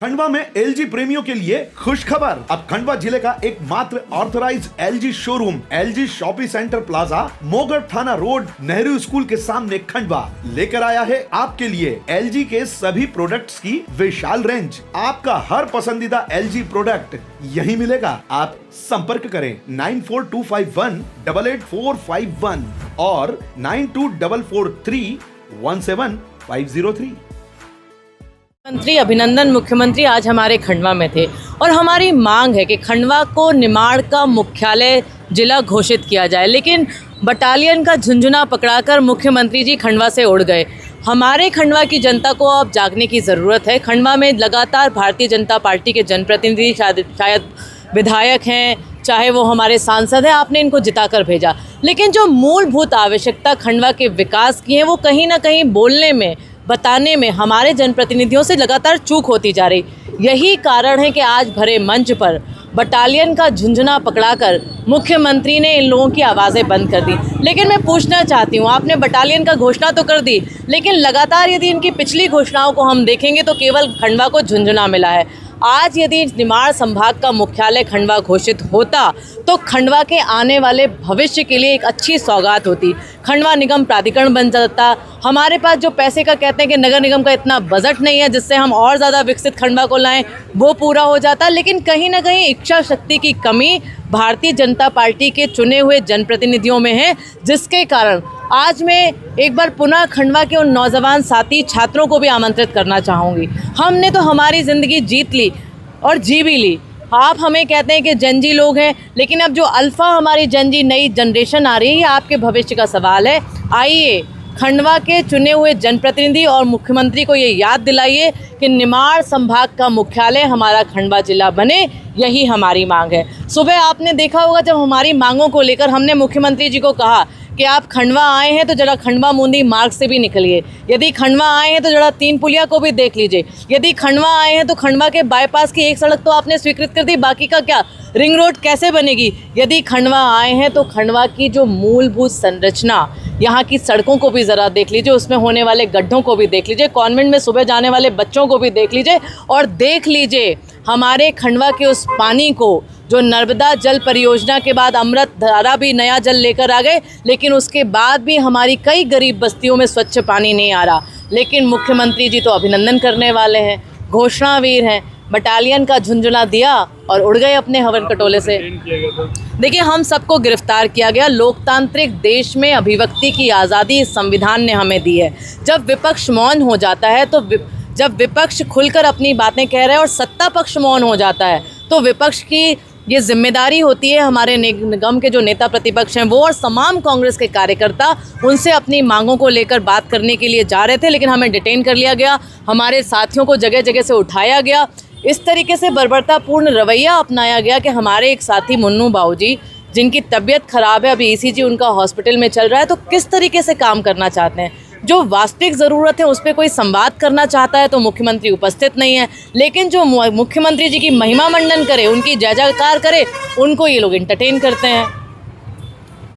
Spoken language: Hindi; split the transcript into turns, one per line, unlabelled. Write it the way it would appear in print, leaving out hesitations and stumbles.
खंडवा में एलजी प्रेमियों के लिए खुश खबर। अब खंडवा जिले का एकमात्र authorised LG showroom LG shopping centre plaza Mogarh थाना रोड नेहरू स्कूल के सामने खंडवा लेकर आया है आपके लिए एलजी के सभी प्रोडक्ट्स की विशाल रेंज। आपका हर पसंदीदा एलजी प्रोडक्ट यही मिलेगा। आप संपर्क करें 9425188451 और 9244317503।
मंत्री अभिनंदन मुख्यमंत्री आज हमारे खंडवा में थे और हमारी मांग है कि खंडवा को निमाड़ का मुख्यालय जिला घोषित किया जाए, लेकिन बटालियन का झुंझुना पकड़ाकर मुख्यमंत्री जी खंडवा से उड़ गए। हमारे खंडवा की जनता को अब जागने की ज़रूरत है। खंडवा में लगातार भारतीय जनता पार्टी के जनप्रतिनिधि शायद विधायक हैं, चाहे वो हमारे सांसद हैं, आपने इनको जिताकर भेजा, लेकिन जो मूलभूत आवश्यकता खंडवा के विकास की है वो कहीं ना कहीं बोलने में बताने में हमारे जनप्रतिनिधियों से लगातार चूक होती जा रही। यही कारण है कि आज भरे मंच पर बटालियन का झुंझुना पकड़ाकर मुख्यमंत्री ने इन लोगों की आवाज़ें बंद कर दी। लेकिन मैं पूछना चाहती हूँ, आपने बटालियन का घोषणा तो कर दी, लेकिन लगातार यदि इनकी पिछली घोषणाओं को हम देखेंगे तो केवल खंडवा को झुंझुना मिला है। आज यदि निमाड़ संभाग का मुख्यालय खंडवा घोषित होता तो खंडवा के आने वाले भविष्य के लिए एक अच्छी सौगात होती। खंडवा निगम प्राधिकरण बन जाता। हमारे पास जो पैसे का कहते हैं कि नगर निगम का इतना बजट नहीं है जिससे हम और ज़्यादा विकसित खंडवा को लाएं, वो पूरा हो जाता। लेकिन कहीं ना कहीं इच्छा शक्ति की कमी भारतीय जनता पार्टी के चुने हुए जनप्रतिनिधियों में है, जिसके कारण आज मैं एक बार पुनः खंडवा के उन नौजवान साथी छात्रों को भी आमंत्रित करना चाहूँगी। हमने तो हमारी ज़िंदगी जीत ली और जी भी ली। आप हमें कहते हैं कि जनजी लोग हैं, लेकिन अब जो अल्फ़ा हमारी जनजी नई जनरेशन आ रही है, आपके भविष्य का सवाल है। आइए खंडवा के चुने हुए जनप्रतिनिधि और मुख्यमंत्री को ये याद दिलाइए कि निमाड़ संभाग का मुख्यालय हमारा खंडवा जिला बने, यही हमारी मांग है। सुबह आपने देखा होगा जब हमारी मांगों को लेकर हमने मुख्यमंत्री जी को कहा कि आप खंडवा आए हैं तो जरा खंडवा मूंदी मार्ग से भी निकलिए, यदि खंडवा आए हैं तो जरा तीन पुलिया को भी देख लीजिए, यदि खंडवा आए हैं तो खंडवा के बाईपास की एक सड़क तो आपने स्वीकृत कर दी, बाकी का क्या, रिंग रोड कैसे बनेगी। यदि खंडवा आए हैं तो खंडवा की जो मूलभूत संरचना, यहाँ की सड़कों को भी ज़रा देख लीजिए, उसमें होने वाले गड्ढों को भी देख लीजिए, कॉन्वेंट में सुबह जाने वाले बच्चों को भी देख लीजिए और देख लीजिए हमारे खंडवा के उस पानी को जो नर्मदा जल परियोजना के बाद अमृत धारा भी नया जल लेकर आ गए, लेकिन उसके बाद भी हमारी कई गरीब बस्तियों में स्वच्छ पानी नहीं आ रहा। लेकिन मुख्यमंत्री जी तो अभिनंदन करने वाले हैं, घोषणावीर हैं, बटालियन का झुंझुना दिया और उड़ गए अपने हवन कटोले से। देखिए, हम सबको गिरफ्तार किया गया। लोकतांत्रिक देश में अभिव्यक्ति की आज़ादी इस संविधान ने हमें दी है। जब विपक्ष मौन हो जाता है, तो जब विपक्ष खुलकर अपनी बातें कह रहे हैं और सत्ता पक्ष मौन हो जाता है, तो विपक्ष की ये जिम्मेदारी होती है, हमारे निगम के जो नेता प्रतिपक्ष हैं वो और तमाम कांग्रेस के कार्यकर्ता उनसे अपनी मांगों को लेकर बात करने के लिए जा रहे थे, लेकिन हमें डिटेन कर लिया गया, हमारे साथियों को जगह जगह से उठाया गया। इस तरीके से बर्बरतापूर्ण रवैया अपनाया गया कि हमारे एक साथी मुन्नू बाबूजी, जिनकी तबीयत ख़राब है, अभी ईसीजी उनका हॉस्पिटल में चल रहा है, तो किस तरीके से काम करना चाहते हैं। जो वास्तविक ज़रूरत है उस पर कोई संवाद करना चाहता है तो मुख्यमंत्री उपस्थित नहीं है, लेकिन जो मुख्यमंत्री जी की महिमा मंडन करे, उनकी जय जयकार करे, उनको ये लोग एंटरटेन करते हैं।